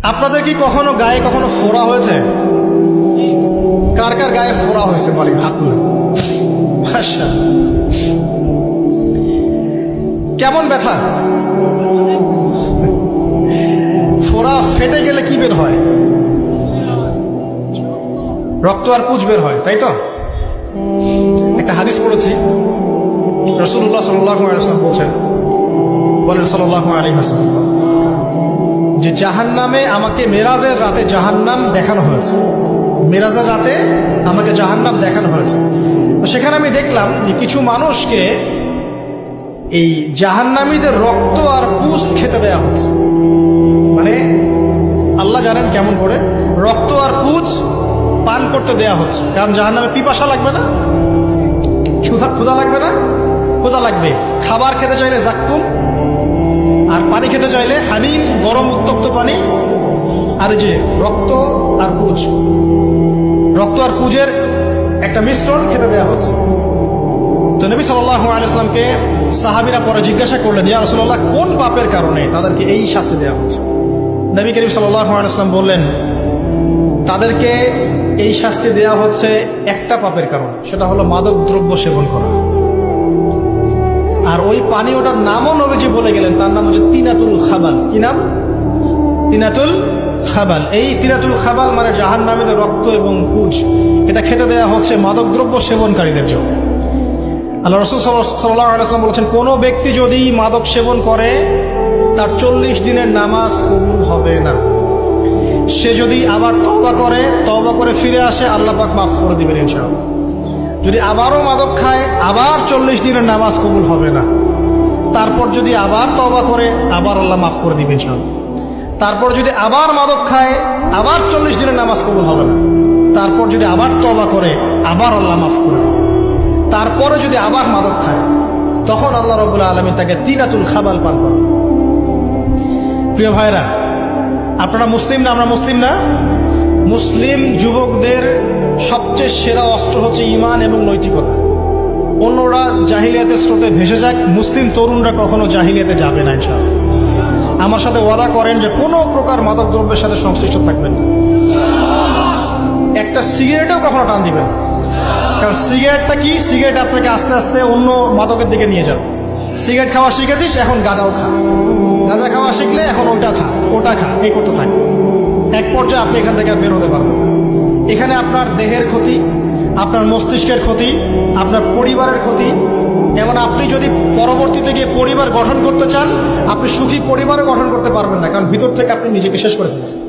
আপনাদের কি কখনো গায়ে কখনো ফোড়া হয়েছে? কার কার গায়ে ফোড়া হয়েছে বলেন হাত তুলে। আচ্ছা, কেমন ব্যথা? ফোড়া ফেটে গেলে কি বের হয়? রক্ত আর পুঁজ বের হয়, তাই তো? একটা হাদিস পড়েছি, রাসূলুল্লাহ সাল্লাল্লাহু আলাইহি ওয়াসাল্লাম বলেন সাল্লাল্লাহু আলাইহি ওয়াসাল্লাম যে জাহান্নামে আমাকে মেরাজের রাতে জাহান্নাম দেখানো হয়েছে। মেরাজের রাতে আমাকে জাহান্নাম দেখানো হয়েছে। তো সেখানে আমি দেখলাম যে কিছু মানুষকে এই জাহান্নামীদের রক্ত আর পুঁজ খেতে দেয়া হচ্ছে। মানে আল্লাহ জানেন কেমন করে রক্ত আর পুঁজ পান করতে দেয়া হচ্ছে। কারণ জাহান্নামে পিপাসা লাগবে না, ক্ষুধা লাগবে না? ক্ষুধা লাগবে। খাবার খেতে চাইলে জাক্তুম, আর পানি খেতে চাইলে হামিম, গরম উত্তপ্ত পানি। আর যে রক্ত আর পুঁজের একটা মিশ্রণ খেতে দেওয়া হচ্ছে। তো নবী সাল্লাল্লাহু আলাইহি ওয়াসাল্লামকে সাহাবীরা পরে জিজ্ঞাসা করলেন, ইয়া রাসূলুল্লাহ, কোন পাপের কারণে তাদেরকে এই শাস্তি দেওয়া হচ্ছে? নবী করিম সাল্লাল্লাহু আলাইহি ওয়াসাল্লাম বললেন, তাদেরকে এই শাস্তি দেওয়া হচ্ছে একটা পাপের কারণে, সেটা হলো মাদক দ্রব্য সেবন করা। আর ওই পানীয়টার নামও নবীজি বলে গেলেন, তার নাম হচ্ছে তিনাতুল খাবাল। কি নাম? তিনাতুল খাবাল। এই তিনাতুল খাবাল মানে জাহান্নামীদের রক্ত এবং পুঁজ, এটা খেতে দেওয়া হচ্ছে মাদকদ্রব্য সেবনকারীদের জন্য। আল্লাহ রাসূল সাল্লাল্লাহু আলাইহি ওয়াসাল্লাম বলেছেন, কোনো ব্যক্তি যদি মাদক সেবন করে তার 40 দিনের নামাজ কবুল হবে না। সে যদি আবার তওবা করে ফিরে আসে, আল্লাহ পাক মাফ করে দিবেন ইনশাআল্লাহ। যদি আবারও মাদক খায়, আবার 40 দিনের নামাজ কবুল হবে না। তারপর যদি আবার তওবা করে, আবার আল্লাহ মাফ করে দিবেন ইনশাআল্লাহ। তারপর যদি আবার মাদক খায়, আবার 40 দিনের নামাজ কবুল হবে না। তারপর যদি আবার তওবা করে, আবার আল্লাহ মাফ করে দেবেন। তারপরে যদি আবার মাদক খায়, তখন আল্লাহ রাব্বুল আলামিন তাকে তিনাতুল খাবাল পান করেন। প্রিয় ভাইরা, আপনারা মুসলিম না? আমরা মুসলিম না? মুসলিম যুবকদের সবচেয়ে সেরা অস্ত্র হচ্ছে ঈমান এবং নৈতিকতা। অন্যরা জাহিলিয়াতের স্রোতে ভেসে যাক, মুসলিম তরুণরা কখনো জাহিলিয়াতে যাবে না ইনশাআল্লাহ। আমার সাথে ওয়াদা করেন যে কোনো প্রকার মাদক দ্রব্যের সাথে সংশ্লিষ্ট থাকবেন না। একটা সিগারেটেও কখনো টান দিবেন না। কারণ সিগারেটটা কি? সিগারেট আপনাকে আস্তে আস্তে অন্য মাদকের দিকে নিয়ে যাবে। সিগারেট খাওয়া শিখেছিস, এখন গাঁজাও খা। গাঁজা খাওয়া শিখলে এখন ওটা খা, এই করতে থাকে। এক পর্যায়ে আপনি এখান থেকে আর বের হতে পারবেন না। এখানে আপনার দেহের ক্ষতি, আপনার মস্তিষ্কের ক্ষতি, আপনার পরিবারের ক্ষতি। এমন আপনি যদি পরবর্তীতে গিয়ে পরিবার গঠন করতে চান, আপনি সুখী পরিবারও গঠন করতে পারবেন না, কারণ ভিতর থেকে আপনি নিজেকে শেষ করে ফেলেছেন।